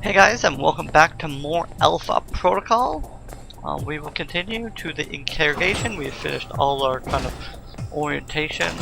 Hey guys, and welcome back to more Alpha Protocol. We will continue to the interrogation. We finished all our kind of orientation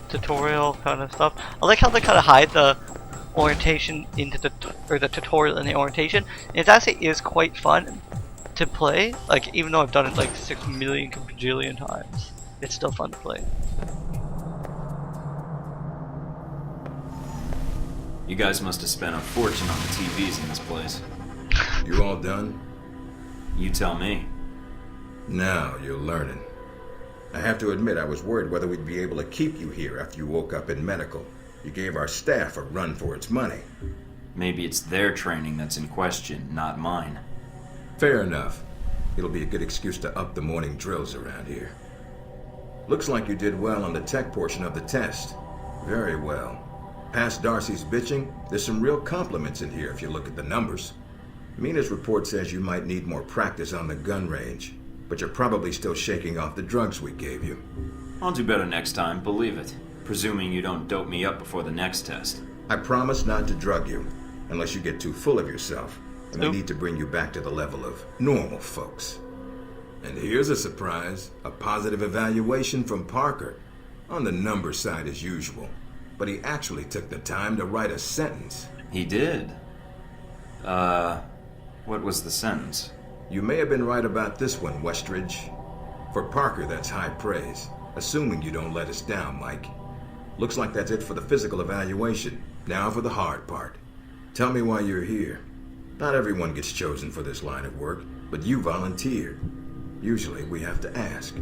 tutorial kind of stuff. I like how they kind of hide the orientation into the tutorial in the orientation. It actually is quite fun to play. Like, even though I've done it like 6 million bajillion times, it's still fun to play. You guys must have spent a fortune on the TVs in this place. You all done? You tell me. Now you're learning. I have to admit I was worried whether we'd be able to keep you here after you woke up in medical. You gave our staff a run for its money. Maybe it's their training that's in question, not mine. Fair enough. It'll be a good excuse to up the morning drills around here. Looks like you did well on the tech portion of the test. Very well. Past Darcy's bitching, there's some real compliments in here if you look at the numbers. Mina's report says you might need more practice on the gun range, but you're probably still shaking off the drugs we gave you. I'll do better next time, believe it. Presuming you don't dope me up before the next test. I promise not to drug you, unless you get too full of yourself, and I need to bring you back to the level of normal folks. And here's a surprise, a positive evaluation from Parker. On the number side as usual. But he actually took the time to write a sentence. He did? What was the sentence? You may have been right about this one, Westridge. For Parker, that's high praise. Assuming you don't let us down, Mike. Looks like that's it for the physical evaluation. Now for the hard part. Tell me why you're here. Not everyone gets chosen for this line of work, but you volunteered. Usually we have to ask.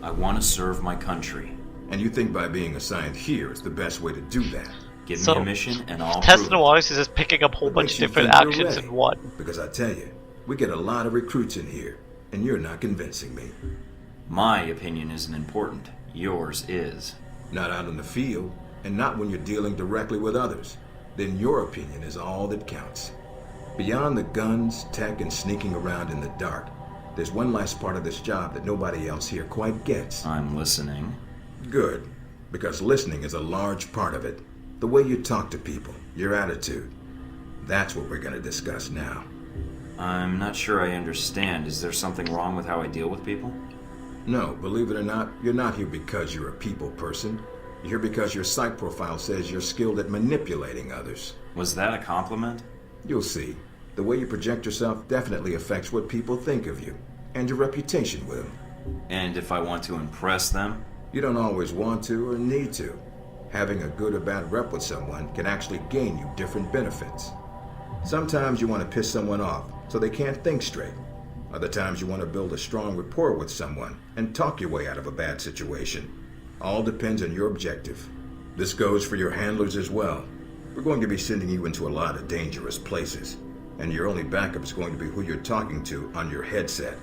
I want to serve my country. And you think by being assigned here is the best way to do that? Give me a mission and I'll Test prove and Waters is just picking up a whole bunch of different actions in one. Because I tell you, we get a lot of recruits in here, and you're not convincing me. My opinion isn't important. Yours is. Not out in the field, and not when you're dealing directly with others. Then your opinion is all that counts. Beyond the guns, tech, and sneaking around in the dark, there's one last part of this job that nobody else here quite gets. I'm listening. Good, because listening is a large part of it. The way you talk to people, your attitude. That's what we're going to discuss now. I'm not sure I understand. Is there something wrong with how I deal with people? No, believe it or not, you're not here because you're a people person. You're here because your psych profile says you're skilled at manipulating others. Was that a compliment? You'll see. The way you project yourself definitely affects what people think of you, and your reputation with them. And if I want to impress them? You don't always want to or need to. Having a good or bad rep with someone can actually gain you different benefits. Sometimes you want to piss someone off so they can't think straight. Other times you want to build a strong rapport with someone and talk your way out of a bad situation. All depends on your objective. This goes for your handlers as well. We're going to be sending you into a lot of dangerous places, and your only backup is going to be who you're talking to on your headset.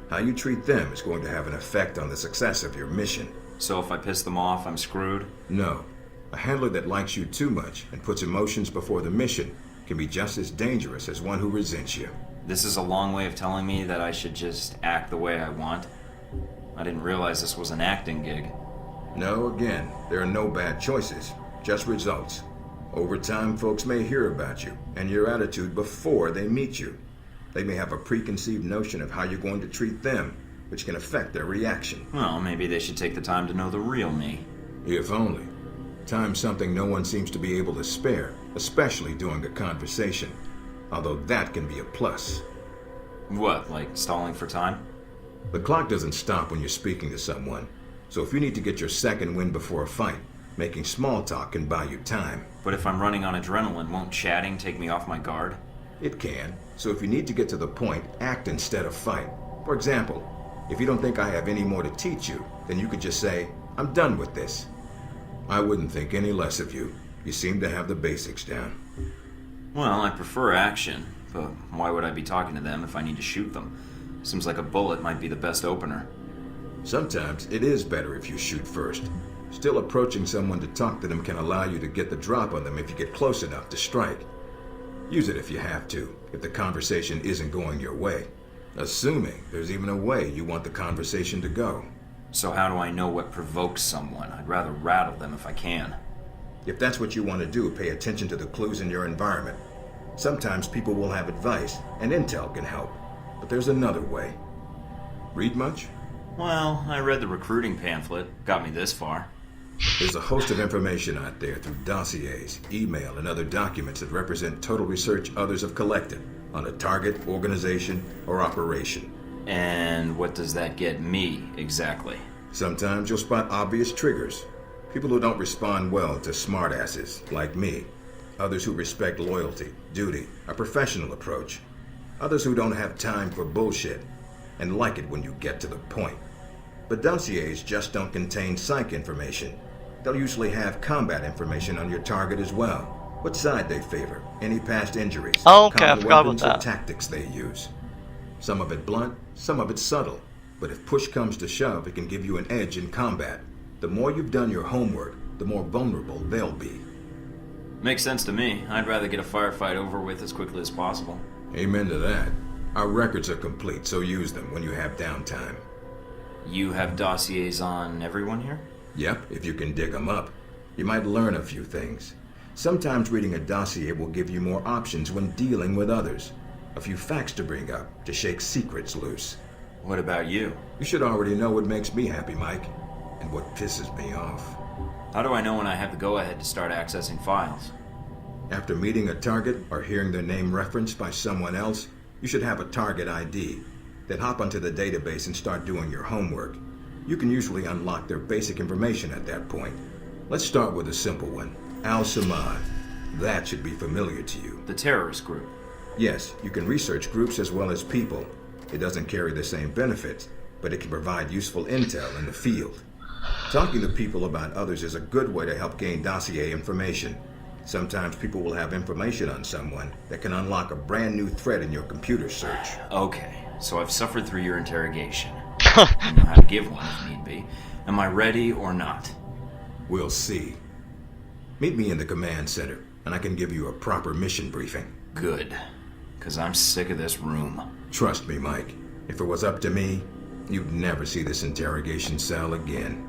How you treat them is going to have an effect on the success of your mission. So if I piss them off, I'm screwed? No. A handler that likes you too much and puts emotions before the mission can be just as dangerous as one who resents you. This is a long way of telling me that I should just act the way I want. I didn't realize this was an acting gig. No, again, there are no bad choices, just results. Over time, folks may hear about you and your attitude before they meet you. They may have a preconceived notion of how you're going to treat them, which can affect their reaction. Well, maybe they should take the time to know the real me. If only. Time's something no one seems to be able to spare, especially during a conversation. Although that can be a plus. What, like stalling for time? The clock doesn't stop when you're speaking to someone. So if you need to get your second win before a fight, making small talk can buy you time. But if I'm running on adrenaline, won't chatting take me off my guard? It can. So if you need to get to the point, act instead of fight. For example, if you don't think I have any more to teach you, then you could just say, I'm done with this. I wouldn't think any less of you. You seem to have the basics down. Well, I prefer action, but why would I be talking to them if I need to shoot them? Seems like a bullet might be the best opener. Sometimes it is better if you shoot first. Still, approaching someone to talk to them can allow you to get the drop on them if you get close enough to strike. Use it if you have to, if the conversation isn't going your way. Assuming there's even a way you want the conversation to go. So how do I know what provokes someone? I'd rather rattle them if I can. If that's what you want to do, pay attention to the clues in your environment. Sometimes people will have advice, and intel can help. But there's another way. Read much? Well, I read the recruiting pamphlet. Got me this far. There's a host of information out there through dossiers, email, and other documents that represent total research others have collected on a target, organization, or operation. And what does that get me, exactly? Sometimes you'll spot obvious triggers. People who don't respond well to smartasses, like me. Others who respect loyalty, duty, a professional approach. Others who don't have time for bullshit, and like it when you get to the point. But dossiers just don't contain psych information. They'll usually have combat information on your target as well. What side they favor, any past injuries, Oh, okay, I common forgot about weapons or that. tactics they use. Some of it blunt, some of it subtle. But if push comes to shove, it can give you an edge in combat. The more you've done your homework, the more vulnerable they'll be. Makes sense to me. I'd rather get a firefight over with as quickly as possible. Amen to that. Our records are complete, so use them when you have downtime. You have dossiers on everyone here? Yep, if you can dig them up. You might learn a few things. Sometimes reading a dossier will give you more options when dealing with others. A few facts to bring up, to shake secrets loose. What about you? You should already know what makes me happy, Mike, and what pisses me off. How do I know when I have the go-ahead to start accessing files? After meeting a target or hearing their name referenced by someone else, you should have a target ID. Then hop onto the database and start doing your homework. You can usually unlock their basic information at that point. Let's start with a simple one. Al-Samad. That should be familiar to you. The terrorist group. Yes, you can research groups as well as people. It doesn't carry the same benefits, but it can provide useful intel in the field. Talking to people about others is a good way to help gain dossier information. Sometimes people will have information on someone that can unlock a brand new thread in your computer search. Okay, so I've suffered through your interrogation. I know how to give one if need be. Am I ready or not? We'll see. Meet me in the command center, and I can give you a proper mission briefing. Good, because I'm sick of this room. Trust me, Mike. If it was up to me, you'd never see this interrogation cell again.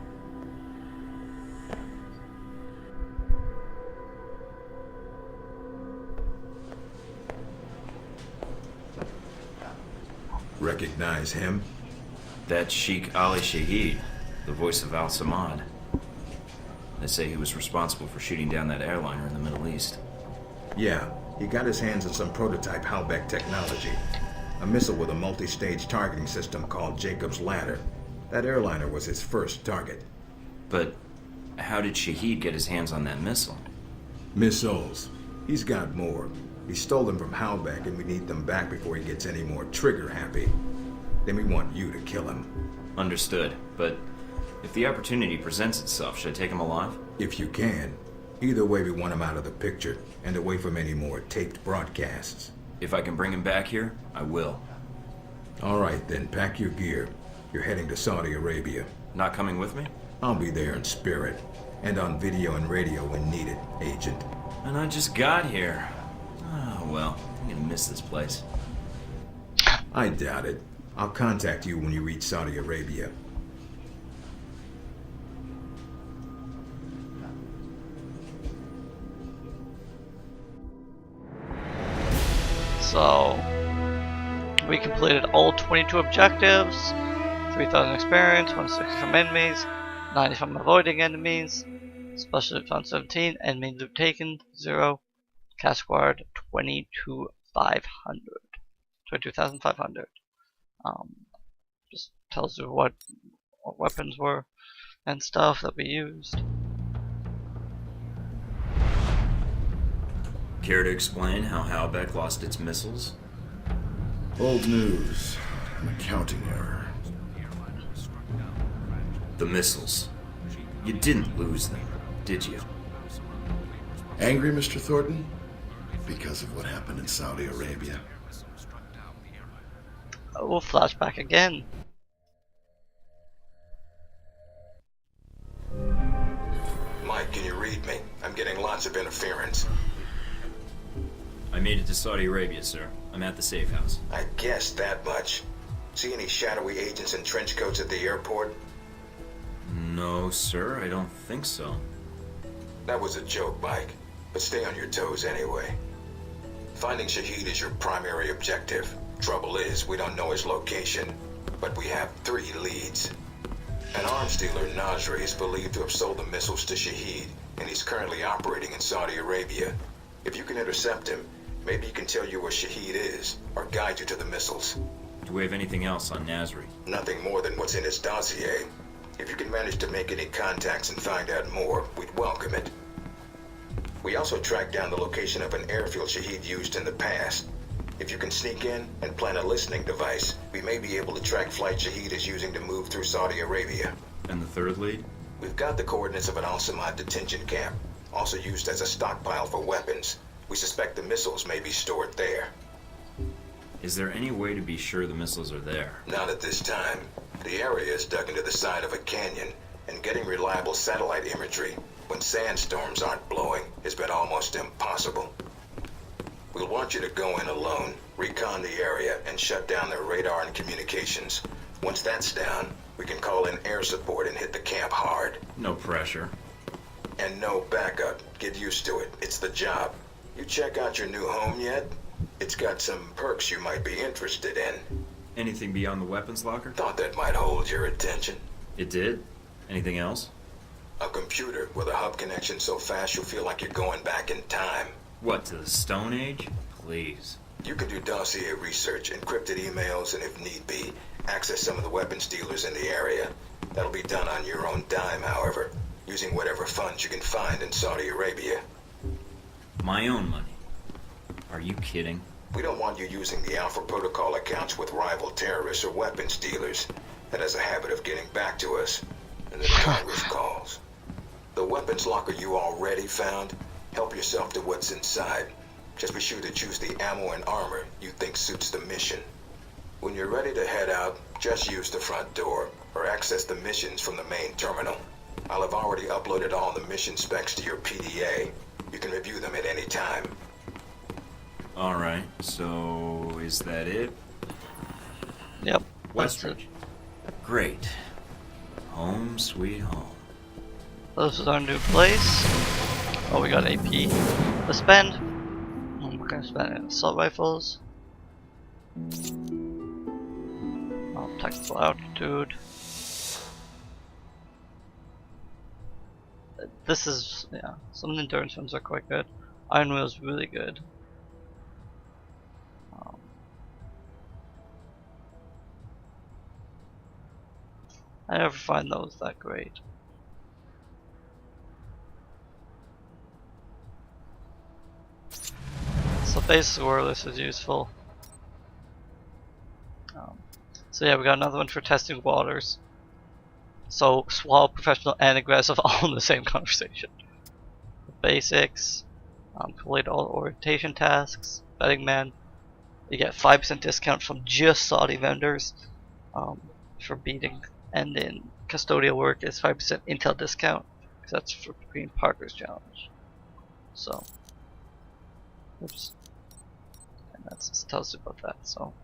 Recognize him? That's Sheikh Ali Shahid, the voice of Al-Samad. They say he was responsible for shooting down that airliner in the Middle East. Yeah, he got his hands on some prototype Halbeck technology. A missile with a multi-stage targeting system called Jacob's Ladder. That airliner was his first target. But how did Shahid get his hands on that missile? Missiles. He's got more. He stole them from Halbeck, and we need them back before he gets any more trigger-happy. Then we want you to kill him. Understood, but if the opportunity presents itself, should I take him alive? If you can. Either way, we want him out of the picture, and away from any more taped broadcasts. If I can bring him back here, I will. All right, then, pack your gear. You're heading to Saudi Arabia. Not coming with me? I'll be there in spirit, and on video and radio when needed, Agent. And I just got here. Oh, well, I'm gonna miss this place. I doubt it. I'll contact you when you reach Saudi Arabia. So, we completed all 22 objectives, 3,000 experience, 160 from enemies, 90 from avoiding enemies, special defense 17, enemy loot taken 0, cash squad 22,500. Just tells you what weapons were and stuff that we used. Care to explain how Halbeck lost its missiles? Old news. An accounting error. The missiles. You didn't lose them, did you? Angry, Mr. Thornton? Because of what happened in Saudi Arabia. We'll flash back again. Mike, can you read me? I'm getting lots of interference. I made it to Saudi Arabia, sir. I'm at the safe house. I guessed that much. See any shadowy agents in trench coats at the airport? No, sir, I don't think so. That was a joke, Mike. But stay on your toes anyway. Finding Shahid is your primary objective. Trouble is, we don't know his location, but we have 3 leads. An arms dealer, Nasri, is believed to have sold the missiles to Shahid, and he's currently operating in Saudi Arabia. If you can intercept him, maybe he can tell you where Shahid is, or guide you to the missiles. Do we have anything else on Nasri? Nothing more than what's in his dossier. If you can manage to make any contacts and find out more, we'd welcome it. We also tracked down the location of an airfield Shahid used in the past. If you can sneak in and plant a listening device, we may be able to track flights Shahid is using to move through Saudi Arabia. And the third lead? We've got the coordinates of an Al-Samad detention camp, also used as a stockpile for weapons. We suspect the missiles may be stored there. Is there any way to be sure the missiles are there? Not at this time. The area is dug into the side of a canyon, and getting reliable satellite imagery when sandstorms aren't blowing has been almost impossible. We'll want you to go in alone, recon the area, and shut down their radar and communications. Once that's down, we can call in air support and hit the camp hard. No pressure. And no backup. Get used to it. It's the job. You check out your new home yet? It's got some perks you might be interested in. Anything beyond the weapons locker? Thought that might hold your attention. It did? Anything else? A computer with a hub connection so fast you'll feel like you're going back in time. What, to the Stone Age? Please. You can do dossier research, encrypted emails, and if need be, access some of the weapons dealers in the area. That'll be done on your own dime, however, using whatever funds you can find in Saudi Arabia. My own money? Are you kidding? We don't want you using the Alpha Protocol accounts with rival terrorists or weapons dealers that has a habit of getting back to us, and then Congress calls. The weapons locker you already found, help yourself to what's inside. Just be sure to choose the ammo and armor you think suits the mission. When you're ready to head out, just use the front door, or access the missions from the main terminal. I'll have already uploaded all the mission specs to your PDA. You can review them at any time. Alright, so is that it? Yep. Westridge. Great. Home sweet home. This is our new place. Oh, we got AP to spend. We're gonna spend it in assault rifles. Oh, tactical altitude. This is, yeah, some of the endurance ones are quite good. Iron Will is really good. I never find those that great. So basic wireless is useful. So yeah, we got another one for testing waters. So swallow, professional, and aggressive all in the same conversation. Basics, complete all orientation tasks. Betting man, you get 5% discount from just Saudi vendors for beating. And then custodial work is 5% intel discount, because that's for Green Parker's challenge. So, oops, and that just tells you about that. So,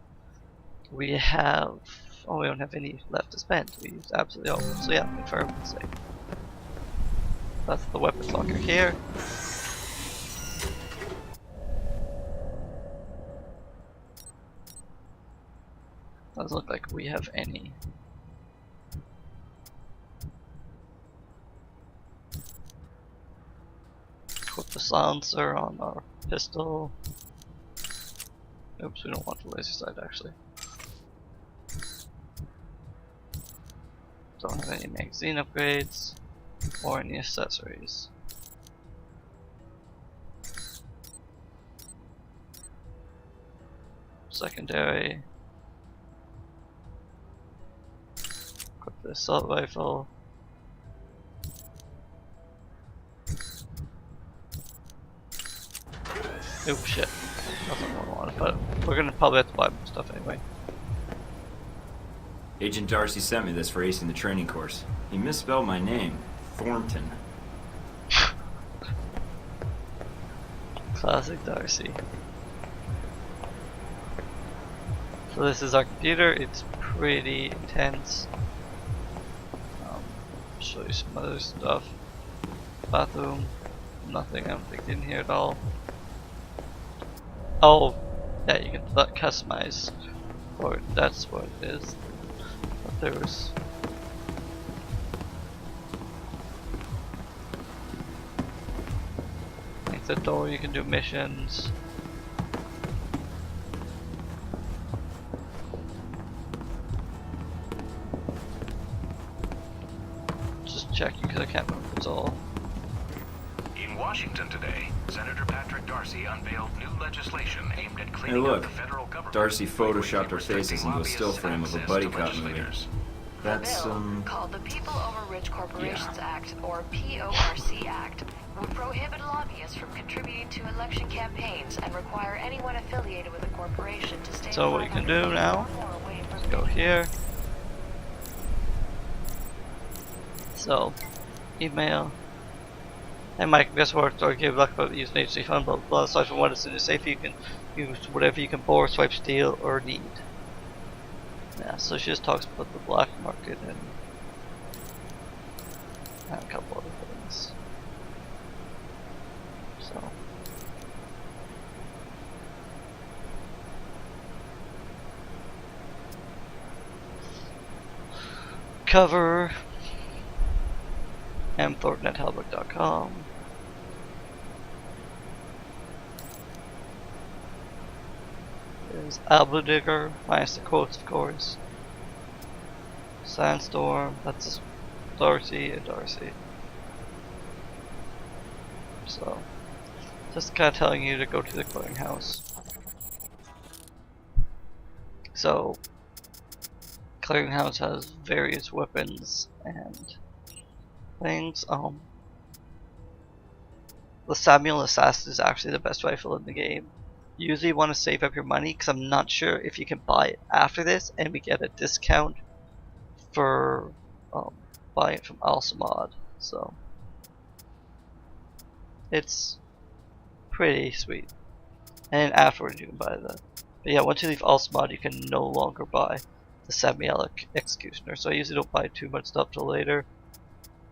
we have, oh, we don't have any left to spend. We used absolutely all. So yeah, for everyone's sake, that's the weapons locker here. Doesn't look like we have any. Put the silencer on our pistol. Oops, we don't want the laser sight actually. Don't have any magazine upgrades or any accessories. Secondary. Equip the assault rifle. Oops, shit. That's not what I wanted, but we're gonna probably have to buy more stuff anyway. Agent Darcy sent me this for acing the training course. He misspelled my name. Thornton. Classic Darcy. So this is our computer. It's pretty intense. Show you some other stuff. Bathroom. Nothing. I don't think in here at all. Oh, yeah, you can customize, or that's what it is. But there's like the door. You can do missions. Just checking because I can't remember it's all. In Washington today, Senator Patrick Darcy unveiled new legislation aimed at Hey cleaning look, up the federal government. Darcy photoshopped our restricting faces into a lobbyists' still frame of a access buddy to cop movie. legislators. That's, The bill, called the People Over Rich Corporations Act, or PORC Act, would prohibit lobbyists from contributing to election campaigns and require anyone affiliated with a corporation to stay So what you can do 500 now, feet or more away from go here. So, email. Hey Mike, guess what? Or give luck about using HC fund, blah blah blah. Aside from what is in the safe, you can use whatever you can borrow, swipe, steal, or need. Yeah, so she just talks about the black market and a couple other things. So. Cover mthornton@hellbook.com. There's Alba Digger, minus the quotes of course. Sandstorm, that's Darcy and Darcy. So, just kind of telling you to go to the clearinghouse. So, clearinghouse has various weapons and things. The Samuel Assassin is actually the best rifle in the game. You usually want to save up your money because I'm not sure if you can buy it after this, and we get a discount for buying it from Alsamad. So it's pretty sweet. And afterwards you can buy that. But yeah, once you leave Alsamad, you can no longer buy the Samuel Executioner. So I usually don't buy too much stuff till later.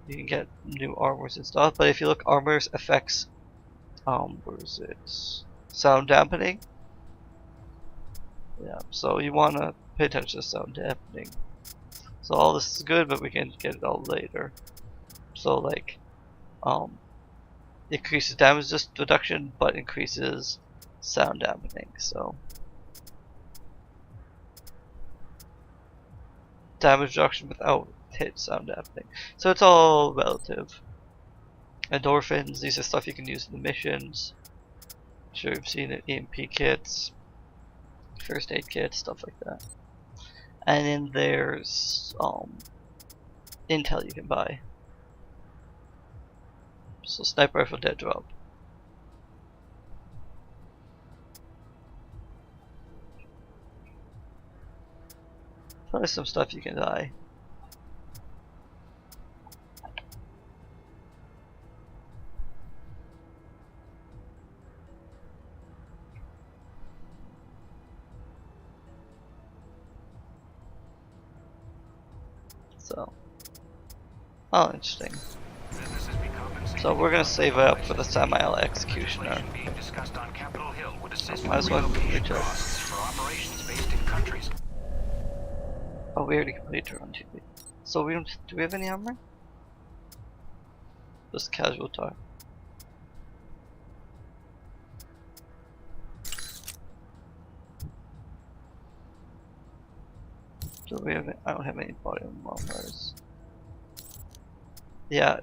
You can get new armors and stuff, but if you look, armors affects where is it? Sound dampening. Yeah, so you wanna pay attention to sound dampening. So all this is good, but we can get it all later. So like increases damage reduction but increases sound dampening, so damage reduction without hit sound dampening. So it's all relative. Endorphins, these are stuff you can use in the missions. I'm sure you've seen it, EMP kits, first aid kits, stuff like that. And then there's intel you can buy. So sniper rifle dead drop. Probably some stuff you can buy. So, oh, interesting. So we're gonna save up for the Samuel Executioner. Might as well complete it. Oh, we already completed our own TV. So we don't. Do we have any armor? Just casual talk. Do we have? I don't have any body armors. Yeah,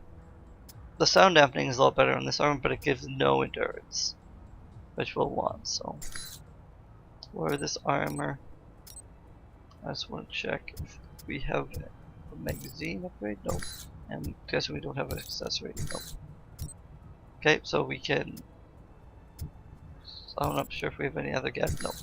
the sound dampening is a lot better on this armor, but it gives no endurance, which we'll want. So, where this armor? I just want to check if we have a magazine upgrade. Nope. And guess we don't have an accessory. Nope. Okay, so we can. I'm not sure if we have any other gadgets. Nope.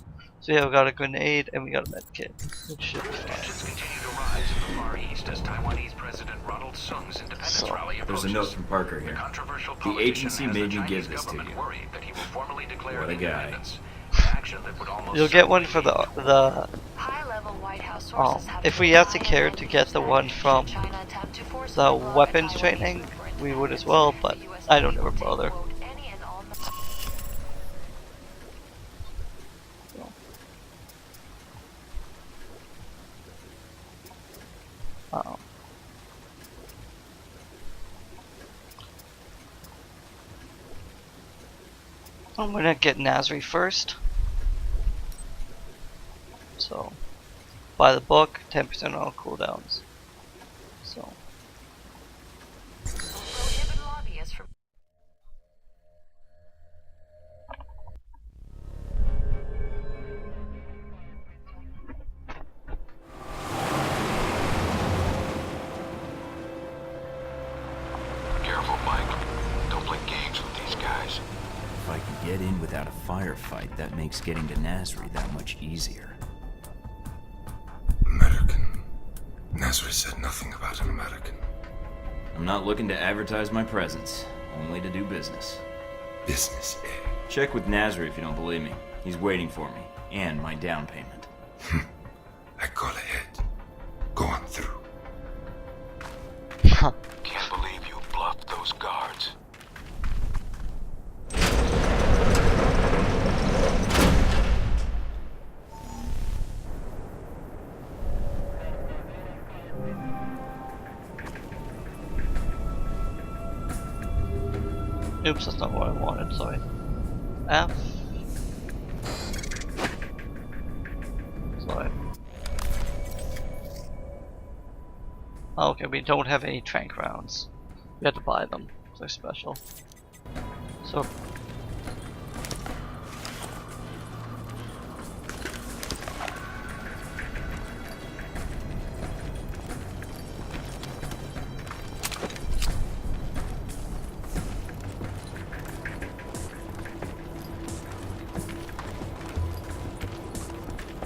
So yeah, we got a grenade and we got a med kit, which should be Tensions fine. continue to rise in the Far East as Taiwanese President Ronald Sung's independence rally approaches. There's a note from Parker The here. controversial The politician agency has the made me Chinese give this to government you. worried that he will formally declare What a guy. independence. An action that would almost You'll get one certainly for lead to High-level White House sources have if we actually cared to get the one from China attempt to force the withdraw weapons Taiwan training, for we would as well, but the US I don't ever will take, bother. quote, any and all I'm gonna get Nasri first. So, by the book, 10% on cooldowns. So. Prohibit lobbyists from Careful, Mike. Don't play games with these guys. If I can get in without a firefight, that makes getting to Nasri that much easier. American. Nasri said nothing about an American. I'm not looking to advertise my presence, only to do business. Business, eh? Check with Nasri if you don't believe me. He's waiting for me, and my down payment. I call ahead. Go on through. Can't believe you bluffed those guards. Oops, that's not what I wanted, sorry. F. Sorry. Okay, we don't have any trank rounds. We have to buy them. They're special. So.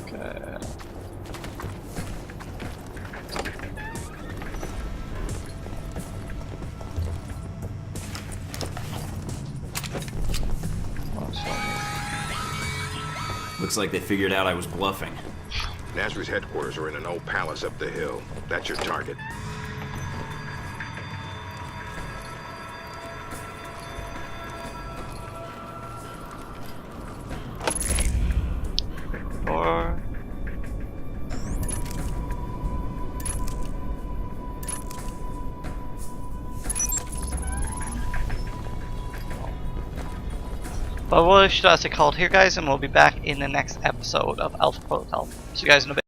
Okay. Looks like they figured out I was bluffing. Nasri's headquarters are in an old palace up the hill. That's your target. Or but what should I say called here, guys, and we'll be back in the next episode of Alpha Protocol. See you guys in a bit.